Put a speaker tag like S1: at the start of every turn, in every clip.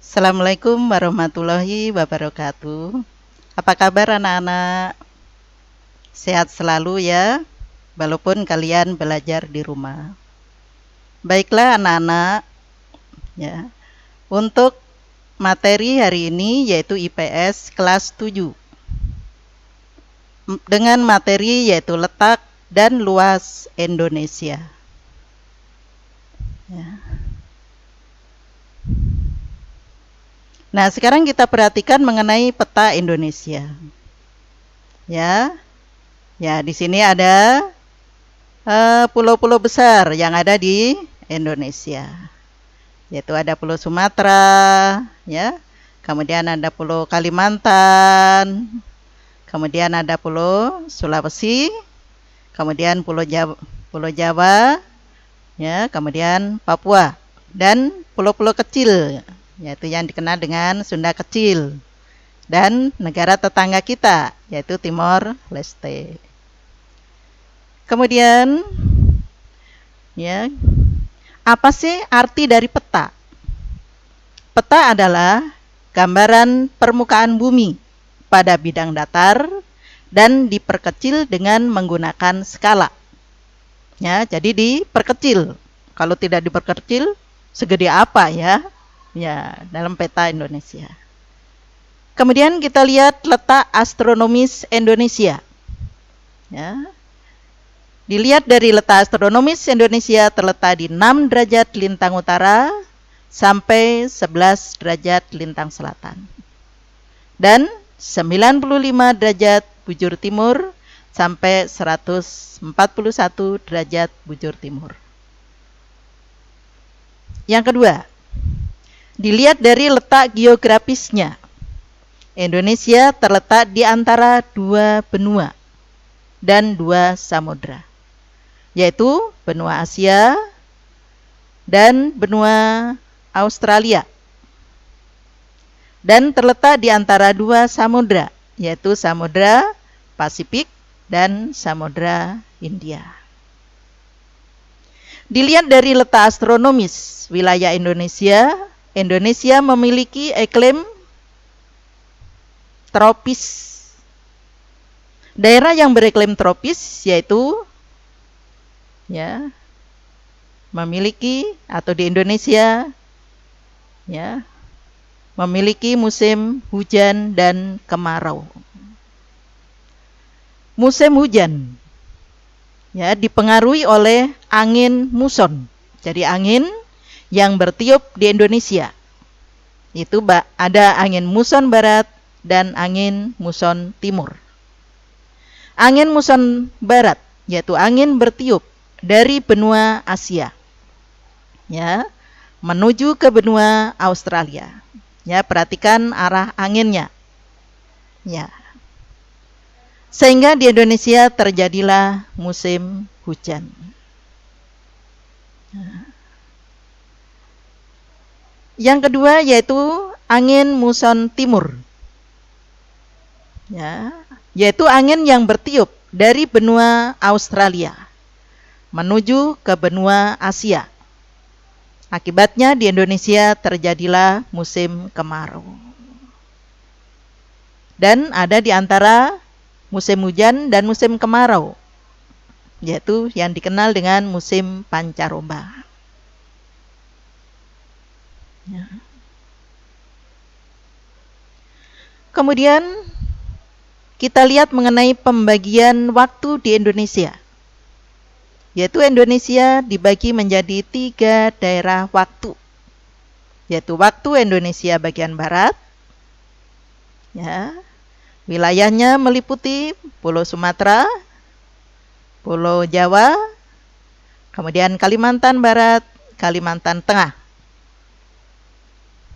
S1: Assalamualaikum warahmatullahi wabarakatuh. Apa kabar anak-anak? Sehat selalu ya, walaupun kalian belajar di rumah. Baiklah anak-anak, ya. Untuk materi hari ini yaitu IPS kelas 7. Dengan materi yaitu letak dan luas Indonesia. Ya. Nah, sekarang kita perhatikan mengenai peta Indonesia. Ya. Ya, di sini ada pulau-pulau besar yang ada di Indonesia. Yaitu ada Pulau Sumatera, ya. Kemudian ada Pulau Kalimantan. Kemudian ada Pulau Sulawesi. Kemudian Pulau Jawa, ya, kemudian Papua dan pulau-pulau kecil, yaitu yang dikenal dengan Sunda Kecil, dan negara tetangga kita, yaitu Timor Leste. Kemudian, ya, apa sih arti dari peta? Peta adalah gambaran permukaan bumi pada bidang datar dan diperkecil dengan menggunakan skala. Ya, jadi diperkecil. Kalau tidak diperkecil, segede apa ya? Ya, dalam peta Indonesia. Kemudian kita lihat letak astronomis Indonesia. Ya. Dilihat dari letak astronomis Indonesia terletak di 6 derajat lintang utara sampai 11 derajat lintang selatan. Dan 95 derajat bujur timur sampai 141 derajat bujur timur. Yang kedua, dilihat dari letak geografisnya. Indonesia terletak di antara 2 benua dan 2 samudra, yaitu benua Asia dan benua Australia. Dan terletak di antara 2 samudra, yaitu Samudra Pasifik dan Samudra India. Dilihat dari letak astronomis wilayah Indonesia, Indonesia memiliki iklim tropis. Daerah yang beriklim tropis yaitu, ya, memiliki atau di Indonesia, ya, memiliki musim hujan dan kemarau. Musim hujan, ya, dipengaruhi oleh angin muson. Jadi angin yang bertiup di Indonesia itu ada angin muson barat dan angin muson timur. Angin muson barat yaitu angin bertiup dari benua Asia, ya, menuju ke benua Australia. Ya, perhatikan arah anginnya. Ya. Sehingga di Indonesia terjadilah musim hujan. Yang kedua yaitu angin muson timur. Ya, yaitu angin yang bertiup dari benua Australia menuju ke benua Asia. Akibatnya di Indonesia terjadilah musim kemarau. Dan ada di antara musim hujan dan musim kemarau, yaitu yang dikenal dengan musim pancaroba. Ya. Kemudian kita lihat mengenai pembagian waktu di Indonesia. Yaitu Indonesia dibagi menjadi 3 daerah waktu. Yaitu waktu Indonesia bagian barat. Ya. Wilayahnya meliputi Pulau Sumatera, Pulau Jawa, kemudian Kalimantan Barat, Kalimantan Tengah,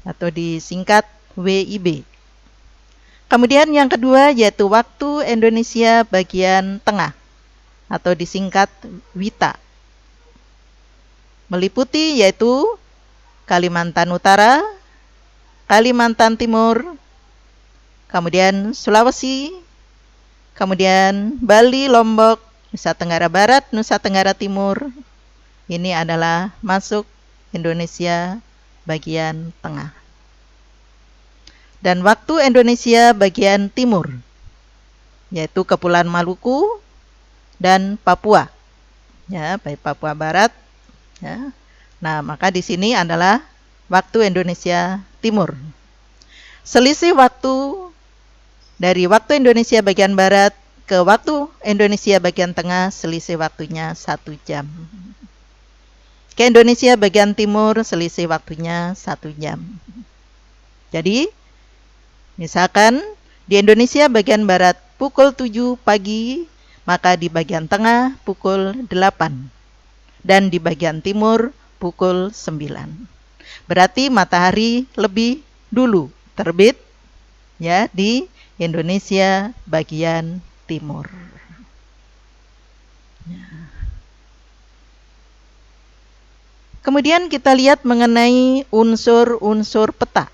S1: atau disingkat WIB. Kemudian yang kedua yaitu waktu Indonesia bagian tengah, atau disingkat WITA. Meliputi yaitu Kalimantan Utara, Kalimantan Timur, kemudian Sulawesi, kemudian Bali, Lombok, Nusa Tenggara Barat, Nusa Tenggara Timur. Ini adalah masuk Indonesia bagian tengah. dan waktu Indonesia bagian timur, yaitu Kepulauan Maluku dan Papua. Ya, baik Papua Barat. Ya. Nah, maka di sini adalah waktu Indonesia Timur. Selisih waktu dari waktu Indonesia bagian Barat ke waktu Indonesia bagian Tengah, selisih waktunya 1 jam. Ke Indonesia bagian Timur, selisih waktunya 1 jam. Jadi, misalkan di Indonesia bagian Barat pukul 7 pagi, maka di bagian Tengah pukul 8. Dan di bagian Timur pukul 9. Berarti matahari lebih dulu terbit ya di Indonesia bagian timur. Kemudian kita lihat mengenai unsur-unsur peta.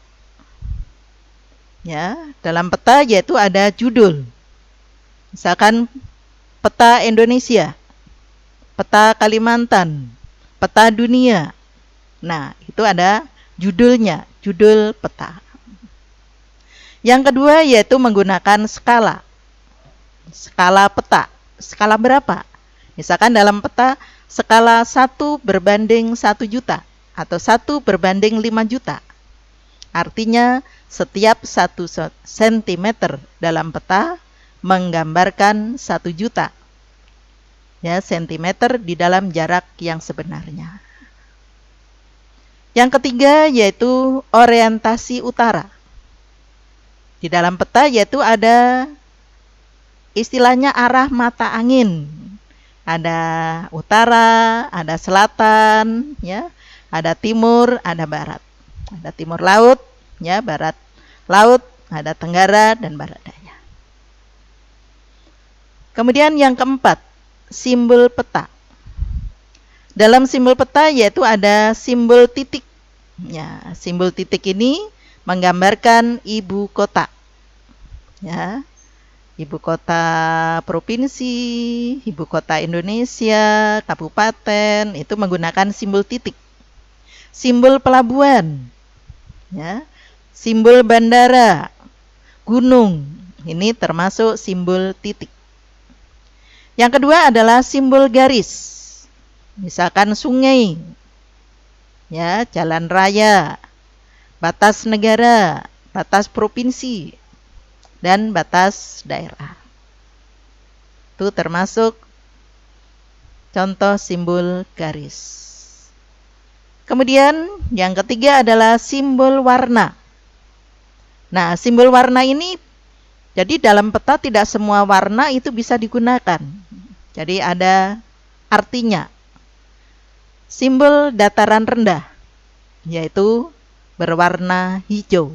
S1: Ya, dalam peta yaitu ada judul. Misalkan peta Indonesia, peta Kalimantan, peta dunia. Nah, itu ada judulnya, judul peta. Yang kedua yaitu menggunakan skala. Skala peta. Skala berapa? Misalkan dalam peta skala 1 berbanding 1 juta atau 1 berbanding 5 juta. Artinya setiap 1 cm dalam peta menggambarkan 1 juta. Ya, sentimeter di dalam jarak yang sebenarnya. Yang ketiga yaitu orientasi utara. Di dalam peta yaitu ada istilahnya arah mata angin. Ada utara, ada selatan, ya, ada timur, ada barat. Ada timur laut, ya, barat laut, ada tenggara dan barat daya. Kemudian yang keempat, simbol peta. Dalam simbol peta yaitu ada simbol titik. Ya, simbol titik ini menggambarkan ibu kota. Ya. Ibu kota provinsi, ibu kota Indonesia, kabupaten, itu menggunakan simbol titik. Simbol pelabuhan. Ya. Simbol bandara, gunung, ini termasuk simbol titik. Yang kedua adalah simbol garis. Misalkan sungai, ya, jalan raya, batas negara, batas provinsi, dan batas daerah. Itu termasuk contoh simbol garis. Kemudian yang ketiga adalah simbol warna. Nah, simbol warna ini, jadi dalam peta tidak semua warna itu bisa digunakan. Jadi ada artinya. Simbol dataran rendah, yaitu berwarna hijau.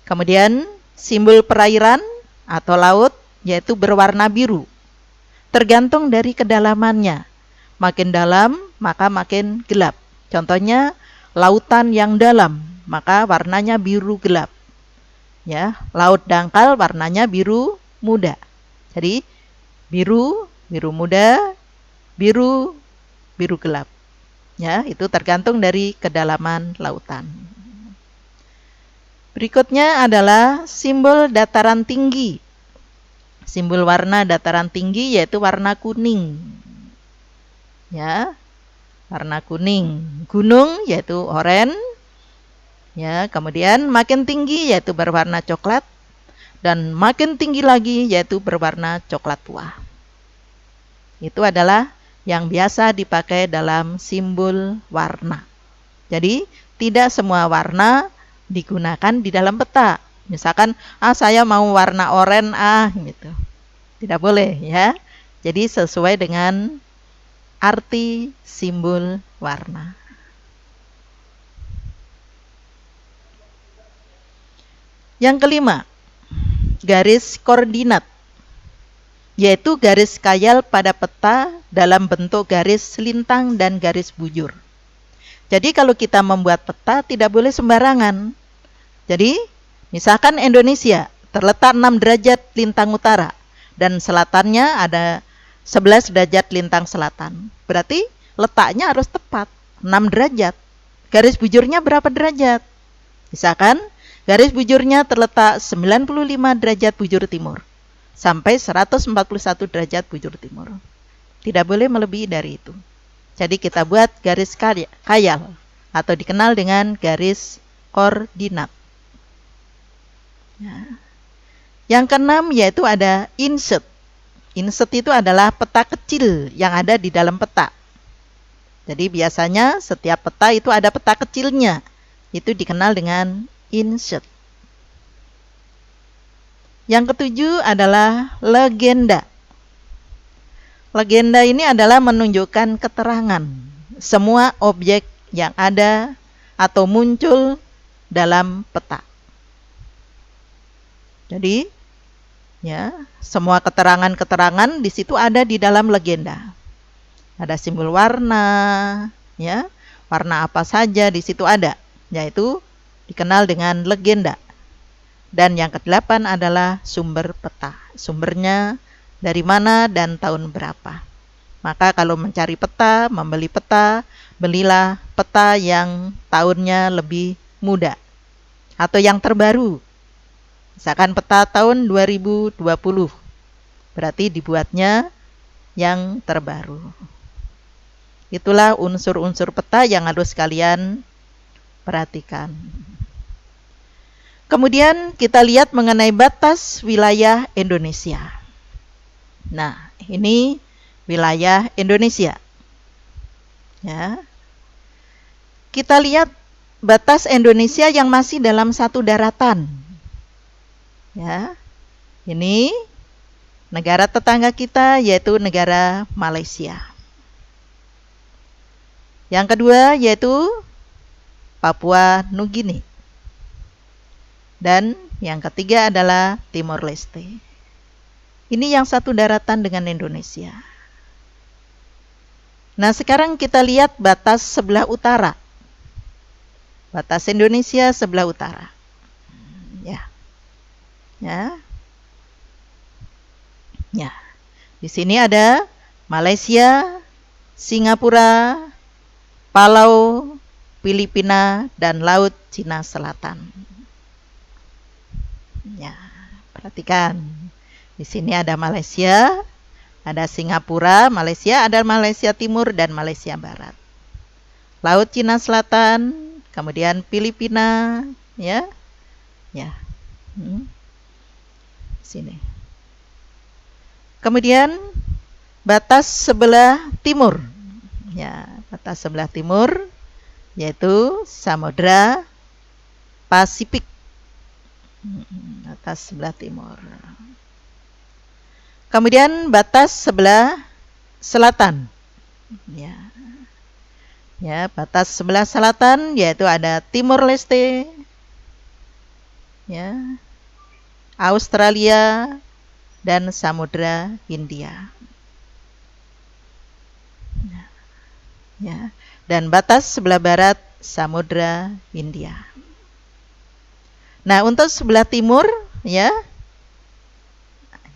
S1: Kemudian simbol perairan atau laut, yaitu berwarna biru. Tergantung dari kedalamannya. Makin dalam, maka makin gelap. Contohnya, lautan yang dalam, maka warnanya biru gelap. Ya, laut dangkal warnanya biru muda. Jadi, biru, biru muda, biru gelap. Ya, itu tergantung dari kedalaman lautan. Berikutnya adalah simbol dataran tinggi. Simbol warna dataran tinggi yaitu warna kuning. Ya, warna kuning. Gunung yaitu oranye. Ya, kemudian makin tinggi yaitu berwarna coklat dan makin tinggi lagi yaitu berwarna coklat tua. Itu adalah yang biasa dipakai dalam simbol warna. Jadi, tidak semua warna digunakan di dalam peta. Misalkan, saya mau warna oranye, gitu. Tidak boleh, ya. Jadi, sesuai dengan arti simbol warna. Yang kelima, garis koordinat, yaitu garis khayal pada peta dalam bentuk garis lintang dan garis bujur. Jadi kalau kita membuat peta tidak boleh sembarangan. Jadi misalkan Indonesia terletak 6 derajat lintang utara dan selatannya ada 11 derajat lintang selatan. Berarti letaknya harus tepat 6 derajat. Garis bujurnya berapa derajat? Misalkan Garis bujurnya terletak 95 derajat bujur timur sampai 141 derajat bujur timur. Tidak boleh melebihi dari itu. Jadi kita buat garis khayal atau dikenal dengan garis koordinat. Ya. Yang keenam yaitu ada inset. Inset itu adalah peta kecil yang ada di dalam peta. Jadi biasanya setiap peta itu ada peta kecilnya. Itu dikenal dengan inset. Yang ketujuh adalah legenda. Legenda ini adalah menunjukkan keterangan semua objek yang ada atau muncul dalam peta. Jadi, ya, semua keterangan-keterangan di situ ada di dalam legenda. Ada simbol warna, ya, warna apa saja di situ ada, yaitu dikenal dengan legenda. Dan yang kedelapan adalah sumber peta. Sumbernya dari mana dan tahun berapa. Maka kalau mencari peta, membeli peta, belilah peta yang tahunnya lebih muda atau yang terbaru. Misalkan peta tahun 2020, berarti dibuatnya yang terbaru. Itulah unsur-unsur peta yang harus kalian perhatikan. Kemudian kita lihat mengenai batas wilayah Indonesia. Nah, ini wilayah Indonesia. Ya. Kita lihat batas Indonesia yang masih dalam satu daratan. Ya. Ini negara tetangga kita yaitu negara Malaysia. Yang kedua yaitu Papua Nugini. Dan yang ketiga adalah Timor Leste. Ini yang satu daratan dengan Indonesia. Nah, sekarang kita lihat batas sebelah utara. Batas Indonesia sebelah utara. Ya. Ya. Ya. Di sini ada Malaysia, Singapura, Palau, Filipina, dan Laut Cina Selatan. Ya, perhatikan. Di sini ada Malaysia, ada Singapura, Malaysia, ada Malaysia Timur dan Malaysia Barat. Laut Cina Selatan, kemudian Filipina, ya. Ya. Sini. Kemudian batas sebelah timur. Ya, batas sebelah timur yaitu Samudra Pasifik. Batas sebelah timur. Kemudian batas sebelah selatan. Ya. Ya, batas sebelah selatan yaitu ada Timor Leste. Ya. Australia dan Samudra Hindia. Ya. Dan batas sebelah barat Samudra Hindia. Nah, untuk sebelah timur ya.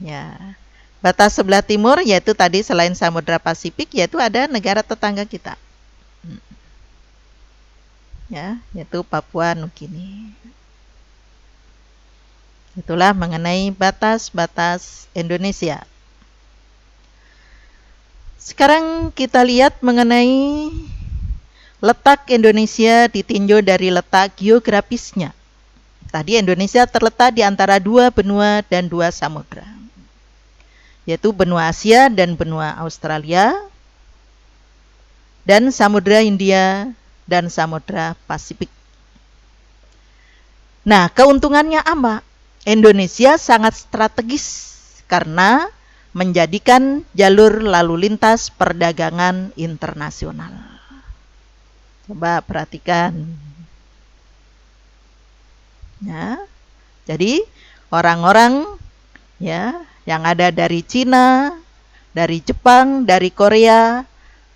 S1: Ya. Batas sebelah timur yaitu tadi selain Samudra Pasifik yaitu ada negara tetangga kita. Ya, yaitu Papua Nugini. Itulah mengenai batas-batas Indonesia. Sekarang kita lihat mengenai letak Indonesia ditinjau dari letak geografisnya. Tadi Indonesia terletak di antara dua benua dan dua samudra, yaitu benua Asia dan benua Australia, dan Samudra Hindia dan Samudra Pasifik. Nah, keuntungannya apa? Indonesia sangat strategis karena menjadikan jalur lalu lintas perdagangan internasional. Coba perhatikan. Ya. Jadi orang-orang ya yang ada dari Cina, dari Jepang, dari Korea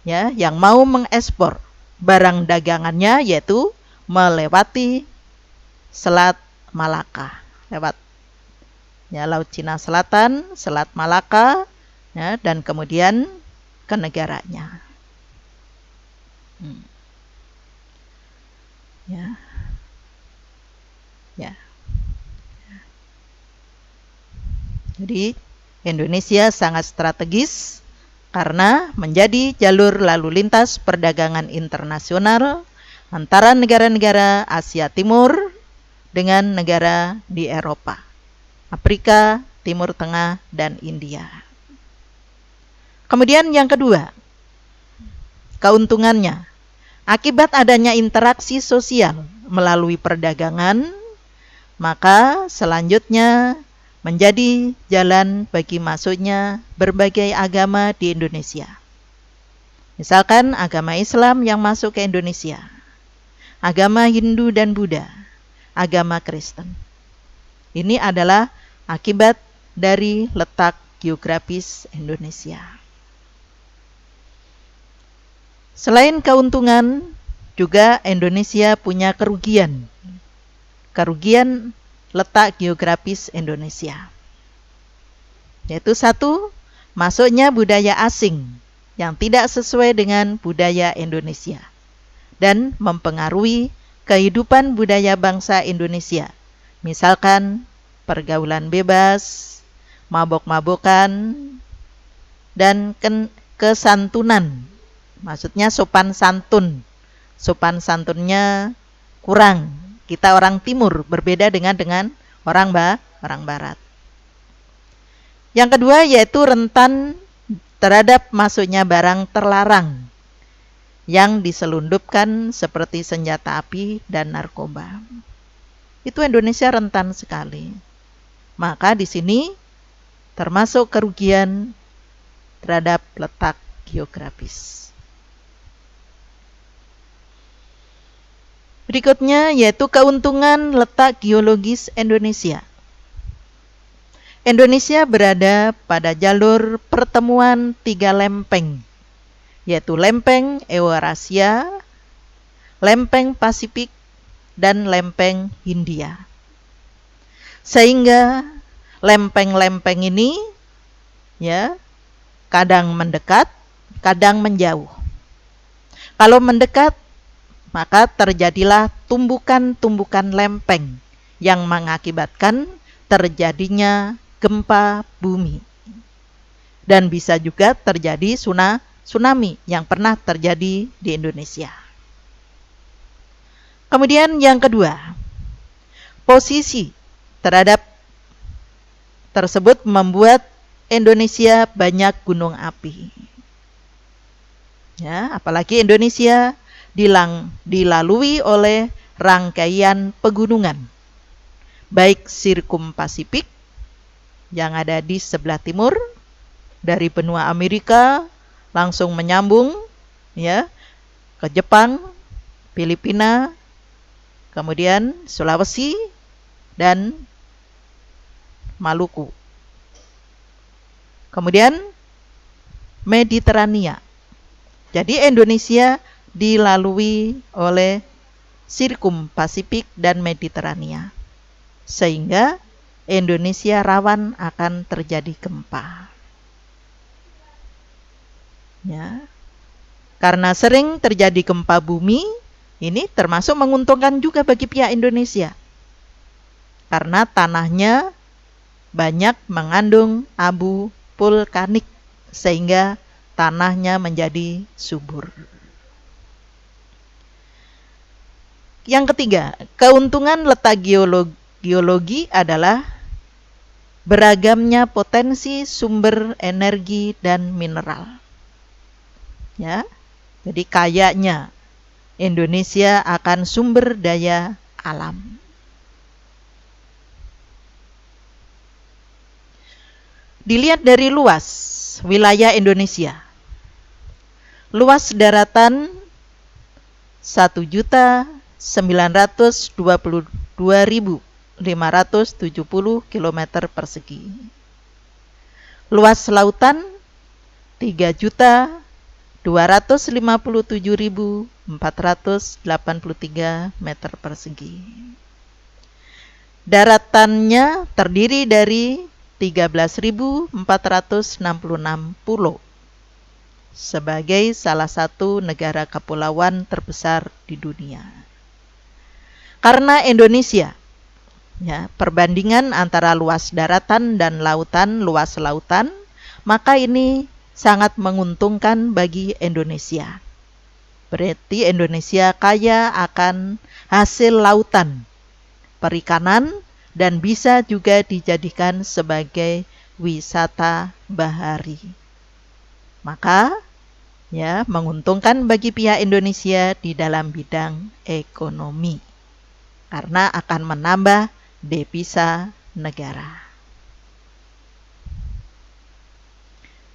S1: ya yang mau mengekspor barang dagangannya yaitu melewati Selat Malaka. Lewat ya Laut Cina Selatan, Selat Malaka, ya, dan kemudian ke negaranya. Ya. Ya. Jadi Indonesia sangat strategis karena menjadi jalur lalu lintas perdagangan internasional antara negara-negara Asia Timur dengan negara di Eropa, Afrika, Timur Tengah, dan India. Kemudian yang kedua, keuntungannya. Akibat adanya interaksi sosial melalui perdagangan, maka selanjutnya menjadi jalan bagi masuknya berbagai agama di Indonesia. Misalkan agama Islam yang masuk ke Indonesia, agama Hindu dan Buddha, agama Kristen. Ini adalah akibat dari letak geografis Indonesia. Selain keuntungan, juga Indonesia punya kerugian. Kerugian letak geografis Indonesia. Yaitu satu, masuknya budaya asing yang tidak sesuai dengan budaya Indonesia dan mempengaruhi kehidupan budaya bangsa Indonesia. Misalkan pergaulan bebas, mabok-mabokan, dan kesantunan. Maksudnya sopan santun. Sopan santunnya kurang. Kita orang timur berbeda dengan orang barat. Yang kedua yaitu rentan terhadap masuknya barang terlarang yang diselundupkan seperti senjata api dan narkoba. Itu Indonesia rentan sekali. Maka di sini termasuk kerugian terhadap letak geografis. Berikutnya yaitu keuntungan letak geologis Indonesia. Indonesia berada pada jalur pertemuan 3 lempeng, yaitu lempeng Eurasia, lempeng Pasifik, dan lempeng Hindia. Sehingga lempeng-lempeng ini ya kadang mendekat, kadang menjauh. Kalau mendekat, maka terjadilah tumbukan-tumbukan lempeng yang mengakibatkan terjadinya gempa bumi. Dan bisa juga terjadi tsunami yang pernah terjadi di Indonesia. Kemudian yang kedua, posisi terhadap tersebut membuat Indonesia banyak gunung api. Ya, apalagi Indonesia dilalui oleh rangkaian pegunungan, baik Sirkum Pasifik yang ada di sebelah timur dari benua Amerika langsung menyambung ya ke Jepang, Filipina, kemudian Sulawesi dan Maluku. Kemudian Mediterania. Jadi Indonesia dilalui oleh Sirkum Pasifik dan Mediterania, sehingga Indonesia rawan akan terjadi gempa. Ya, karena sering terjadi gempa bumi, ini termasuk menguntungkan juga bagi pihak Indonesia, karena tanahnya banyak mengandung abu vulkanik, sehingga tanahnya menjadi subur. Yang ketiga, keuntungan letak geologi adalah beragamnya potensi sumber energi dan mineral. Ya, jadi kayanya Indonesia akan sumber daya alam. Dilihat dari luas wilayah Indonesia. Luas daratan 1.922.570 km persegi. Luas lautan 3.257.483 meter persegi. Daratannya terdiri dari 13.466 pulau sebagai salah satu negara kepulauan terbesar di dunia. Karena Indonesia ya, perbandingan antara luas daratan dan lautan, luas lautan, maka ini sangat menguntungkan bagi Indonesia. Berarti Indonesia kaya akan hasil lautan, perikanan, dan bisa juga dijadikan sebagai wisata bahari. Maka ya, menguntungkan bagi pihak Indonesia di dalam bidang ekonomi karena akan menambah devisa negara.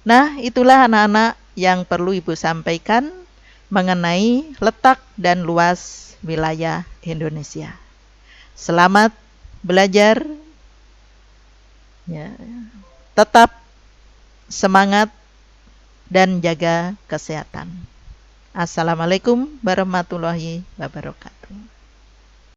S1: Nah, itulah anak-anak yang perlu Ibu sampaikan mengenai letak dan luas wilayah Indonesia. Selamat belajar, ya, tetap semangat dan jaga kesehatan. Assalamualaikum warahmatullahi wabarakatuh.